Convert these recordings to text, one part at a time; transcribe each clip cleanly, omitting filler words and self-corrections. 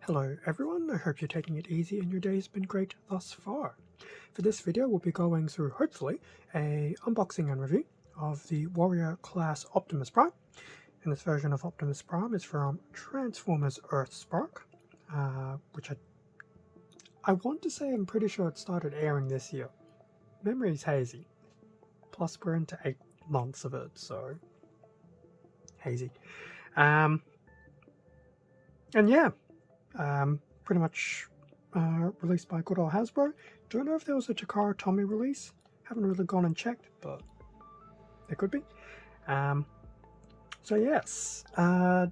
Hello everyone, I hope you're taking it easy and your day's been great thus far. For this video we'll be going through, hopefully, a unboxing and review of the Warrior class Optimus Prime. And this version of Optimus Prime is from Transformers Earthspark, which I want to say I'm pretty sure it started airing this year. Memory's hazy. Plus we're into 8 months of it, so hazy. And yeah, pretty much released by good old Hasbro. Don't know if there was a Takara Tomy release. Haven't really gone and checked, but there could be. So yes,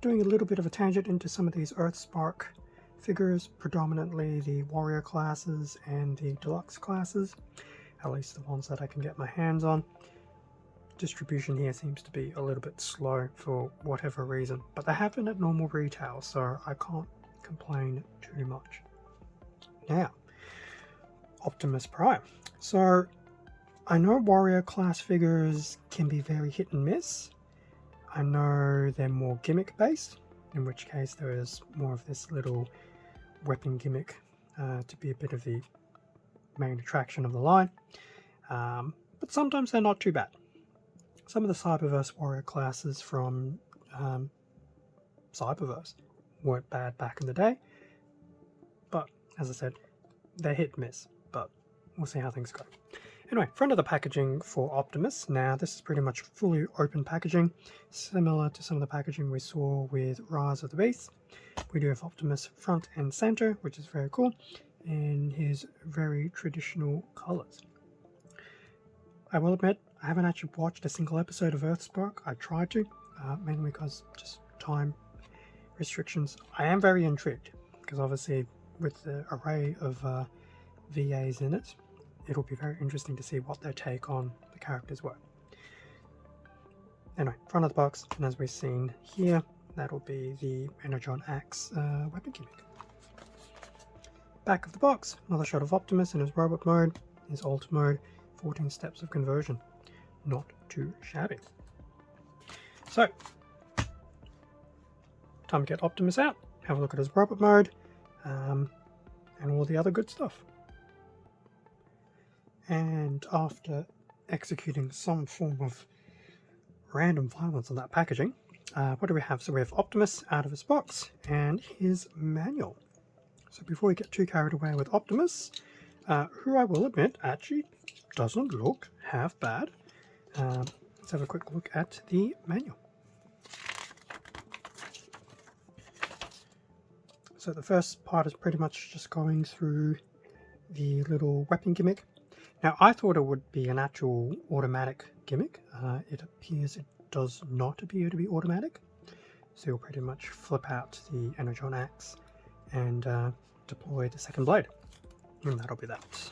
doing a little bit of a tangent into some of these Earthspark figures, predominantly the Warrior classes and the Deluxe classes, at least the ones that I can get my hands on. Distribution here seems to be a little bit slow for whatever reason, but they have been at normal retail, so I can't complain too much. Now, Optimus Prime. So I know Warrior class figures can be very hit and miss. I know they're more gimmick based, in which case there is more of this little weapon gimmick to be a bit of the main attraction of the line, but sometimes they're not too bad. Some of the Cyberverse Warrior classes from Cyberverse weren't bad back in the day, but as I said, they're hit and miss, but we'll see how things go. Anyway, front of the packaging for Optimus. Now this is pretty much fully open packaging, similar to some of the packaging we saw with Rise of the Beast. We do have Optimus front and center, which is very cool, in his very traditional colors. I will admit, I haven't actually watched a single episode of Earthspark. I tried to, mainly because just time restrictions. I am very intrigued, because obviously with the array of VAs in it, it'll be very interesting to see what their take on the characters were. Anyway, front of the box, and as we've seen here, that'll be the Energon Axe weapon gimmick. Back of the box, another shot of Optimus in his robot mode, his alt mode, 14 steps of conversion. Not too shabby. So, time to get Optimus out, have a look at his robot mode, and all the other good stuff. And after executing some form of random violence on that packaging, what do we have? So we have Optimus out of his box and his manual. So before we get too carried away with Optimus, who I will admit actually doesn't look half bad, let's have a quick look at the manual. So the first part is pretty much just going through the little weapon gimmick. Now I thought it would be an actual automatic gimmick. It appears it does not appear to be automatic. So you'll pretty much flip out the Energon Axe and deploy the second blade. And that'll be that.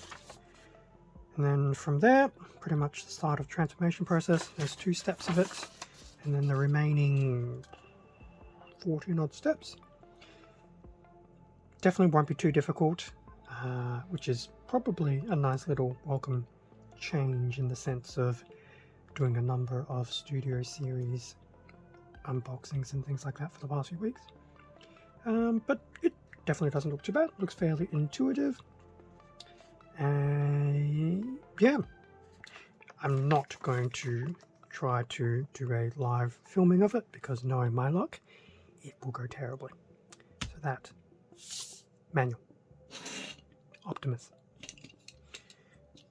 And then from there, pretty much the start of the transformation process. There's 2 steps of it, and then the remaining 14 odd steps. Definitely won't be too difficult, which is probably a nice little welcome change in the sense of doing a number of Studio Series unboxings and things like that for the past few weeks. But it definitely doesn't look too bad. It looks fairly intuitive. Yeah, I'm not going to try to do a live filming of it because knowing my luck, it will go terribly. So that manual. Optimus.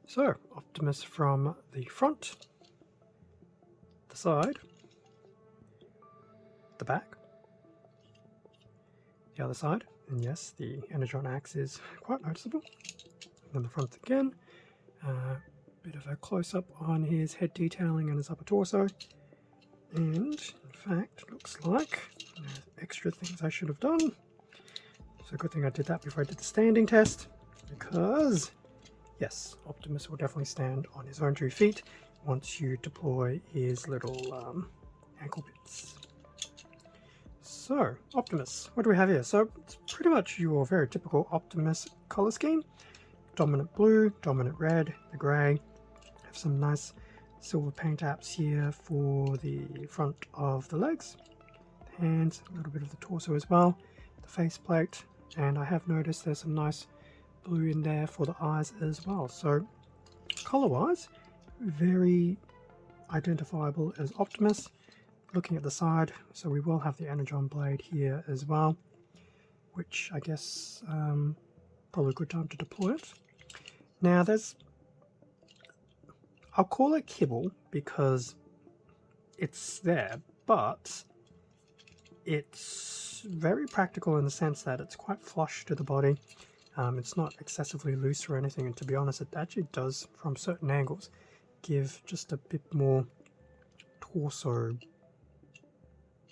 So, Optimus from the front, the side, the back, the other side, and yes, the Energon Axe is quite noticeable. And then the front again, bit of a close-up on his head detailing and his upper torso. And, in fact, looks like there's extra things I should have done. So good thing I did that before I did the standing test, because yes, Optimus will definitely stand on his own 2 feet once you deploy his little ankle bits. So, Optimus, what do we have here? So, it's pretty much your very typical Optimus color scheme. Dominant blue, dominant red, the grey. Have some nice silver paint apps here for the front of the legs, the hands, a little bit of the torso as well. The faceplate, And I have noticed there's some nice blue in there for the eyes as well. So color-wise, very identifiable as Optimus. Looking at the side, so we will have the Energon blade here as well, which I guess probably a good time to deploy it. Now I'll call it kibble because it's there, but it's very practical in the sense that it's quite flush to the body. It's not excessively loose or anything, and to be honest, it actually does, from certain angles, give just a bit more torso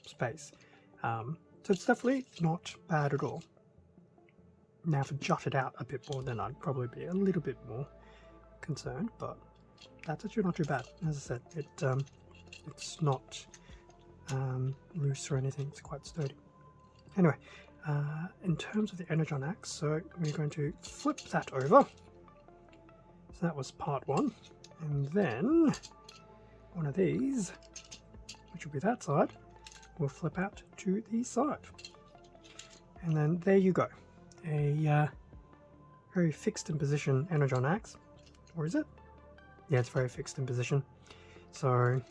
space. So it's definitely not bad at all. Now, if it jutted out a bit more, then I'd probably be a little bit more concerned, but that's actually not too bad. As I said, it's not loose or anything, it's quite sturdy. Anyway, in terms of the Energon axe, so we're going to flip that over. So that was part one, and then one of these, which will be that side, will flip out to the side. And then there you go. A very fixed in position Energon axe. Or is it? Yeah, it's very fixed in position. So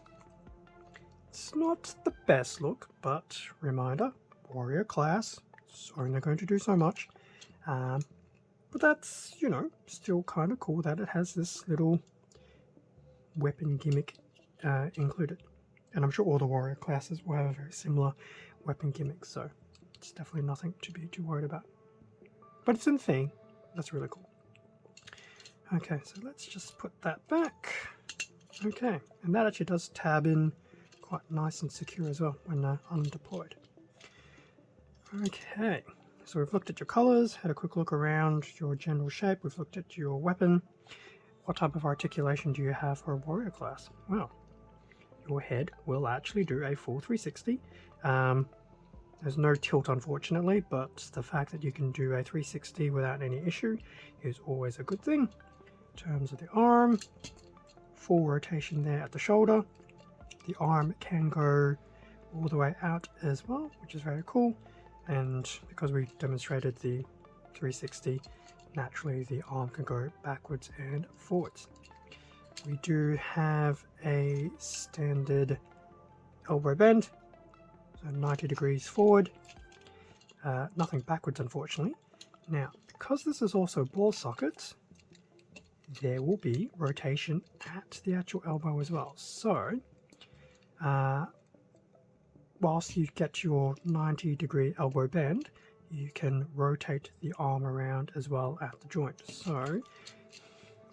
it's not the best look, but reminder, warrior class, it's only going to do so much. But that's, you know, still kind of cool that it has this little weapon gimmick included. And I'm sure all the warrior classes will have a very similar weapon gimmick, so it's definitely nothing to be too worried about. But it's in theme. That's really cool. Okay, so let's just put that back. Okay, and that actually does tab in quite nice and secure as well when undeployed. Okay, so we've looked at your colors, had a quick look around your general shape, we've looked at your weapon. What type of articulation do you have for a warrior class? Well, your head will actually do a full 360. There's no tilt, unfortunately, but the fact that you can do a 360 without any issue is always a good thing. In terms of the arm, full rotation there at the shoulder. The arm can go all the way out as well, which is very cool. And because we demonstrated the 360, naturally the arm can go backwards and forwards. We do have a standard elbow bend, so 90 degrees forward, nothing backwards unfortunately. Now, because this is also ball sockets, there will be rotation at the actual elbow as well. So, whilst you get your 90-degree elbow bend, you can rotate the arm around as well at the joint. So,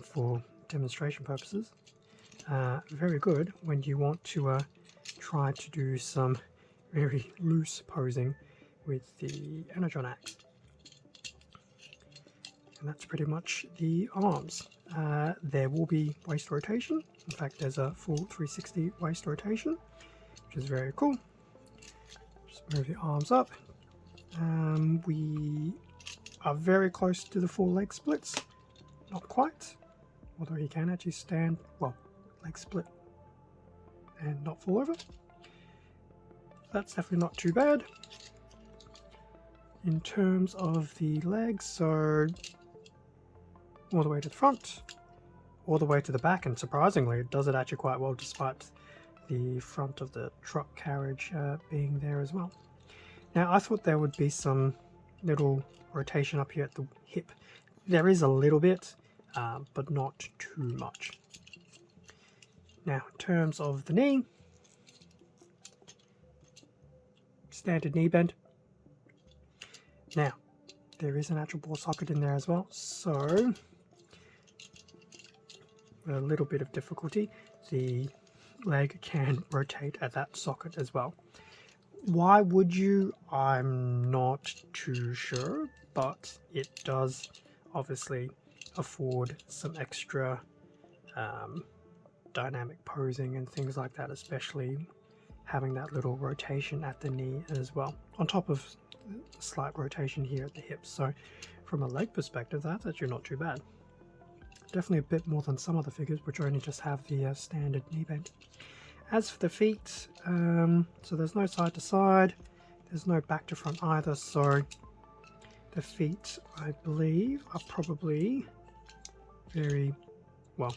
for demonstration purposes, very good when you want to try to do some very loose posing with the Energon axe. And that's pretty much the arms. There will be waist rotation. In fact, there's a full 360 waist rotation, which is very cool. Just move the arms up. We are very close to the full leg splits. Not quite, although he can actually stand, well, leg split and not fall over. That's definitely not too bad. In terms of the legs, so all the way to the front, all the way to the back, and surprisingly it does it actually quite well despite the front of the truck carriage being there as well. Now I thought there would be some little rotation up here at the hip. There is a little bit, but not too much. Now in terms of the knee, standard knee bend. Now there is an actual ball socket in there as well, so with a little bit of difficulty the leg can rotate at that socket as well. Why would you? I'm not too sure, but it does obviously afford some extra dynamic posing and things like that, especially having that little rotation at the knee as well, on top of slight rotation here at the hips. So from a leg perspective, that's actually not too bad. Definitely a bit more than some other figures which only just have the standard knee bend. As for the feet, so there's no side to side, there's no back to front either, so The feet, I believe, are probably very, well,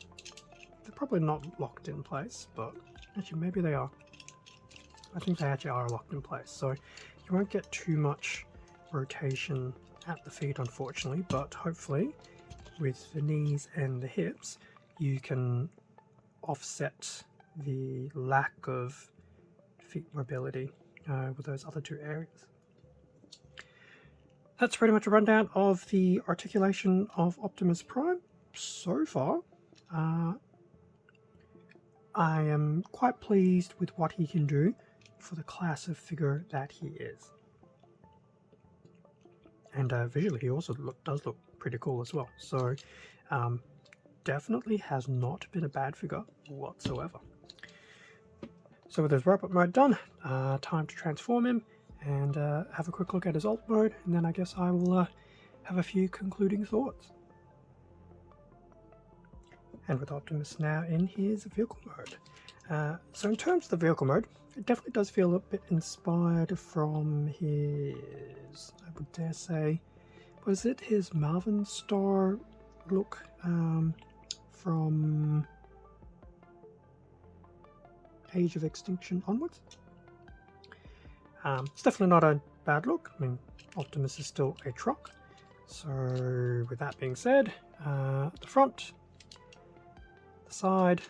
they're probably not locked in place, but actually maybe they are. I think they actually are locked in place, so you won't get too much rotation at the feet, unfortunately, but hopefully with the knees and the hips you can offset the lack of feet mobility with those other two areas. That's pretty much a rundown of the articulation of Optimus Prime so far. I am quite pleased with what he can do for the class of figure that he is. And visually he also does look pretty cool as well. So definitely has not been a bad figure whatsoever. So with his robot mode done, time to transform him and have a quick look at his alt mode, and then I guess I will have a few concluding thoughts. And with Optimus now in his vehicle mode. So in terms of the vehicle mode, it definitely does feel a bit inspired from his, I would dare say, was it his Marvin Star look from Age of Extinction onwards? It's definitely not a bad look. I mean, Optimus is still a truck. So with that being said, the front, the side,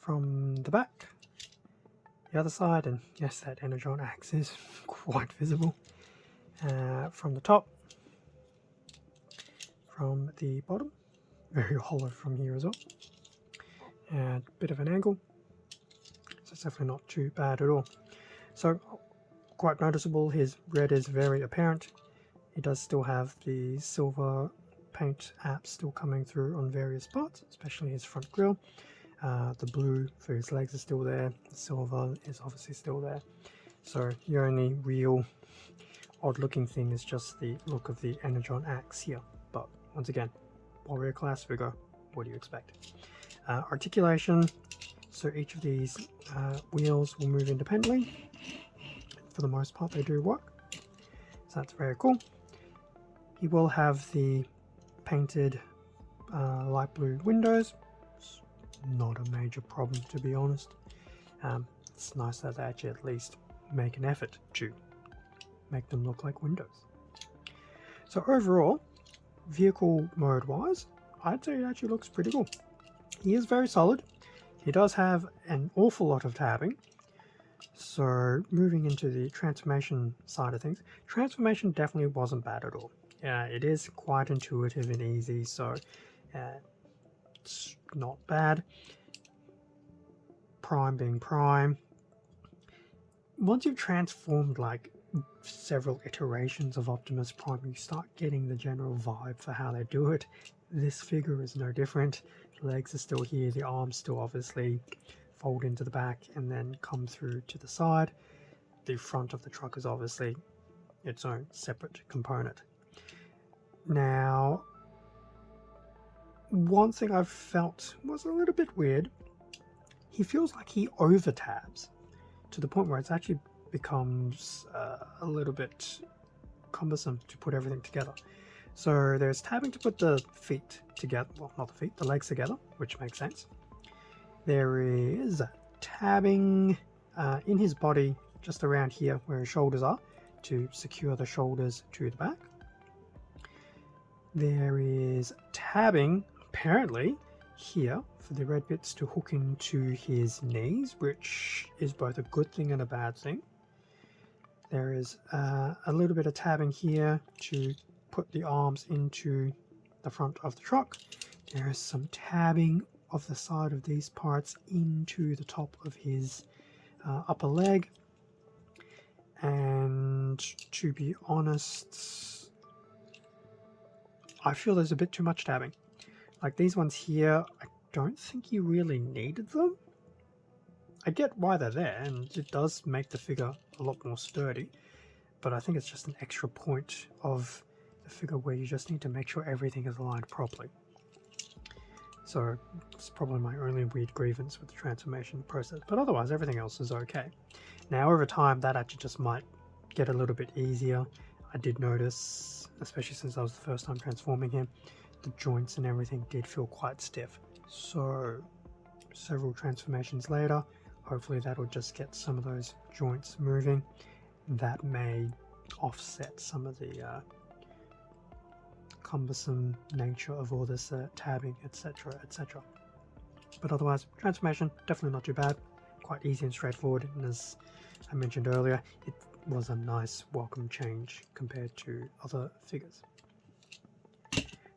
from the back, the other side, and yes, that Energon axe is quite visible. From the top, from the bottom, very hollow from here as well. And a bit of an angle, so it's definitely not too bad at all. So quite noticeable, his red is very apparent. He does still have the silver paint apps still coming through on various parts, especially his front grille. The blue for his legs is still there, the silver is obviously still there. So the only real odd looking thing is just the look of the Energon axe here. But once again, warrior class figure, what do you expect? Articulation, so each of these wheels will move independently. For the most part they do work, so that's very cool. He will have the painted light blue windows. It's not a major problem, to be honest. It's nice that they actually at least make an effort to make them look like windows. So overall, vehicle mode wise, I'd say it actually looks pretty cool. He is very solid. He does have an awful lot of tabbing. So moving into the transformation side of things, transformation definitely wasn't bad at all. It is quite intuitive and easy, so it's not bad. Prime being Prime. Once you've transformed like several iterations of Optimus Prime, you start getting the general vibe for how they do it. This figure is no different. The legs are still here, the arms still obviously fold into the back and then come through to the side. The front of the truck is obviously its own separate component. Now, one thing I've felt was a little bit weird. He feels like he over tabs to the point where it actually becomes a little bit cumbersome to put everything together. So there's tabbing to put the feet together, well, not the feet, the legs together, which makes sense. There is tabbing in his body just around here where his shoulders are to secure the shoulders to the back. There is tabbing apparently here for the red bits to hook into his knees, which is both a good thing and a bad thing. There is a little bit of tabbing here to put the arms into the front of the truck. There is some tabbing of the side of these parts into the top of his upper leg. And to be honest, I feel there's a bit too much tabbing. Like these ones here, I don't think you really needed them. I get why they're there, and it does make the figure a lot more sturdy, but I think it's just an extra point of the figure where you just need to make sure everything is aligned properly. So it's probably my only weird grievance with the transformation process, but otherwise everything else is okay. Now over time that actually just might get a little bit easier. I did notice, especially since that was the first time transforming him, the joints and everything did feel quite stiff. So several transformations later, hopefully that'll just get some of those joints moving. That may offset some of the cumbersome nature of all this tabbing, etc, etc. But otherwise, transformation definitely not too bad, quite easy and straightforward, and as I mentioned earlier, it was a nice welcome change compared to other figures.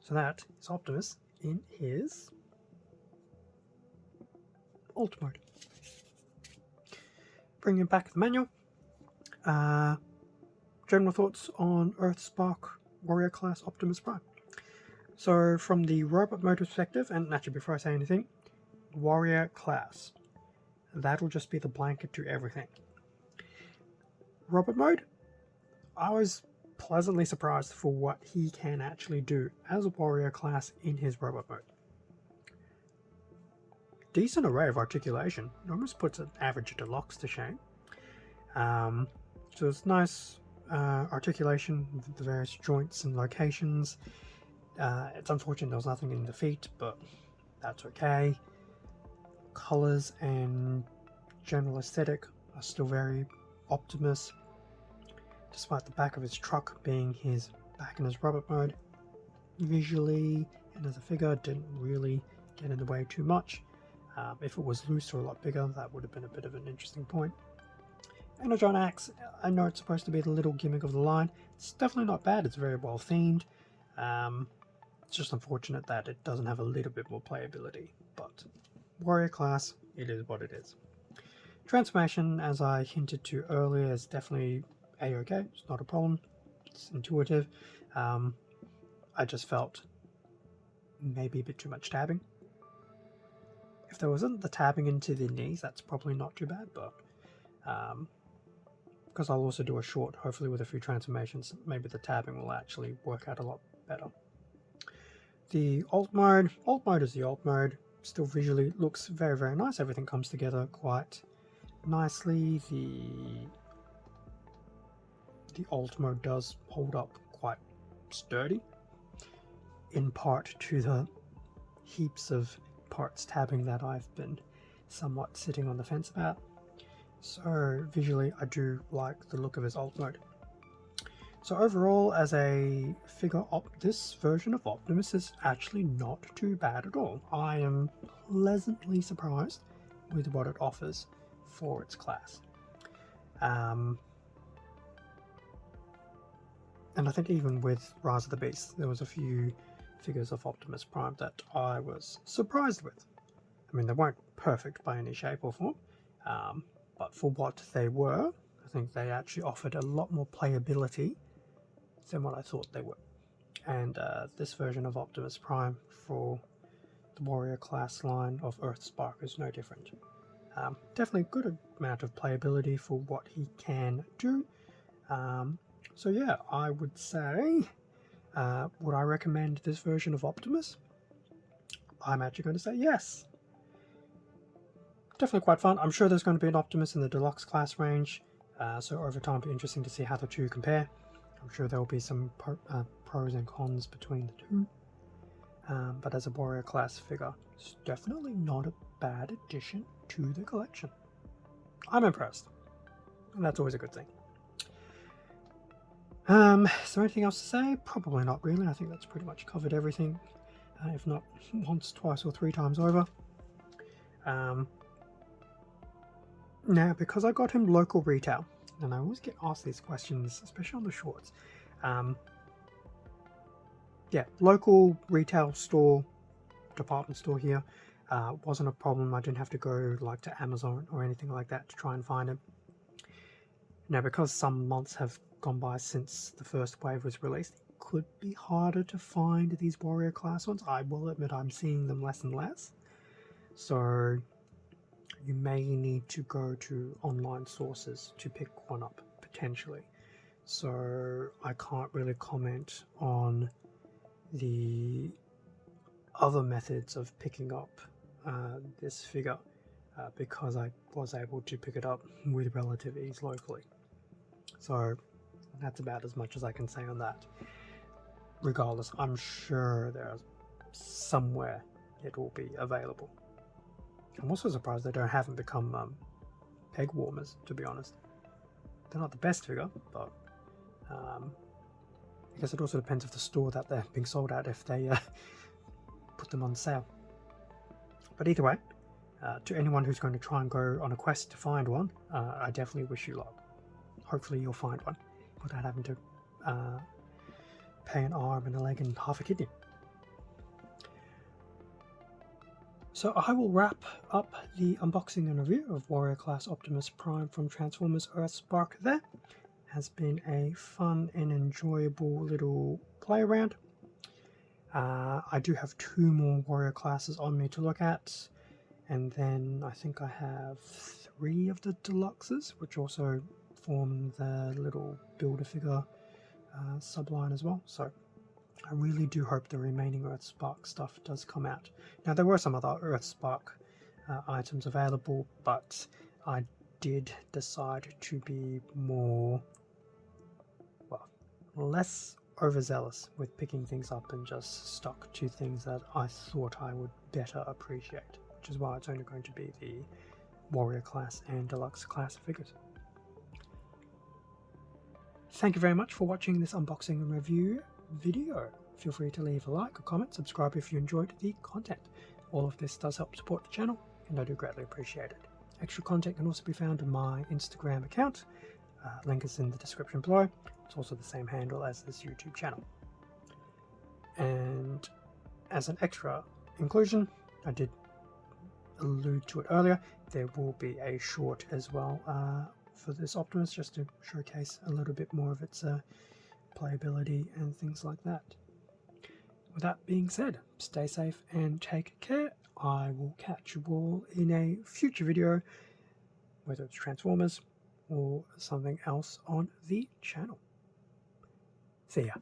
So that is Optimus in his alt mode. Bringing back the manual. General thoughts on Earthspark Warrior Class Optimus Prime. So from the robot mode perspective, and actually before I say anything, Warrior Class, that'll just be the blanket to everything. Robot mode, I was pleasantly surprised for what he can actually do as a Warrior Class in his robot mode. Decent array of articulation. It almost puts an average deluxe to shame. So it's nice articulation with the various joints and locations. It's unfortunate there was nothing in the feet, but that's okay. Colors and general aesthetic are still very Optimus, despite the back of his truck being his back in his robot mode. Visually and as a figure, didn't really get in the way too much. If it was loose or a lot bigger, that would have been a bit of an interesting point. Energon Axe, I know it's supposed to be the little gimmick of the line. It's definitely not bad, it's very well themed. It's just unfortunate that it doesn't have a little bit more playability, but Warrior Class, it is what it is. Transformation, as I hinted to earlier, is definitely a-okay, it's not a problem, it's intuitive. I just felt maybe a bit too much tabbing. If there wasn't the tabbing into the knees, that's probably not too bad, but because I'll also do a short, hopefully with a few transformations, maybe the tabbing will actually work out a lot better. The alt mode is the alt mode, still visually looks very, very nice. Everything comes together quite nicely. The alt mode does hold up quite sturdy, in part to the heaps of parts tabbing that I've been somewhat sitting on the fence about. So visually I do like the look of his alt mode. So overall, as a figure, this version of Optimus is actually not too bad at all. I am pleasantly surprised with what it offers for its class. And I think even with Rise of the Beast, there was a few figures of Optimus Prime that I was surprised with. I mean, they weren't perfect by any shape or form, but for what they were, I think they actually offered a lot more playability than what I thought they would. And this version of Optimus Prime for the Warrior Class line of Earthspark is no different. Definitely a good amount of playability for what he can do. So yeah, I would say, would I recommend this version of Optimus? I'm actually going to say yes. Definitely quite fun. I'm sure there's going to be an Optimus in the deluxe class range, so over time it'll be interesting to see how the two compare. I'm sure there will be some pros and cons between the two, but as a Warrior Class figure, it's definitely not a bad addition to the collection. I'm impressed, and that's always a good thing. Is there anything else to say? Probably not really. I think that's pretty much covered everything, if not once, twice, or three times over. Now, because I got him local retail, and I always get asked these questions, especially on the shorts. Yeah, local retail store, department store here, wasn't a problem. I didn't have to go like to Amazon or anything like that to try and find him. Now, because some months have gone by since the first wave was released, it could be harder to find these Warrior Class ones. I will admit I'm seeing them less and less. So you may need to go to online sources to pick one up, potentially. So I can't really comment on the other methods of picking up this figure because I was able to pick it up with relative ease locally. So That's about as much as I can say on that. Regardless, I'm sure there's somewhere it will be available. I'm also surprised they haven't become peg warmers, to be honest. They're not the best figure, but I guess it also depends of the store that they're being sold at if they put them on sale. But either way, to anyone who's going to try and go on a quest to find one, I definitely wish you luck. Hopefully you'll find one without having to pay an arm and a leg and half a kidney. So I will wrap up the unboxing and review of Warrior Class Optimus Prime from Transformers Earthspark there. Has been a fun and enjoyable little play around. I do have 2 more Warrior classes on me to look at, and then I think I have 3 of the deluxes, which also form the little Build-A-Figure subline as well. So I really do hope the remaining Earthspark stuff does come out. Now, there were some other Earthspark items available, but I did decide to be less overzealous with picking things up and just stuck to things that I thought I would better appreciate, which is why it's only going to be the Warrior class and Deluxe class figures. Thank you very much for watching this unboxing and review video. Feel free to leave a like, a comment, subscribe if you enjoyed the content. All of this does help support the channel, and I do greatly appreciate it. Extra content can also be found on my Instagram account. Link is in the description below. It's also the same handle as this YouTube channel. And as an extra inclusion, I did allude to it earlier, there will be a short as well for this Optimus, just to showcase a little bit more of its playability and things like that. With that being said, stay safe and take care. I will catch you all in a future video, whether it's Transformers or something else on the channel. See ya.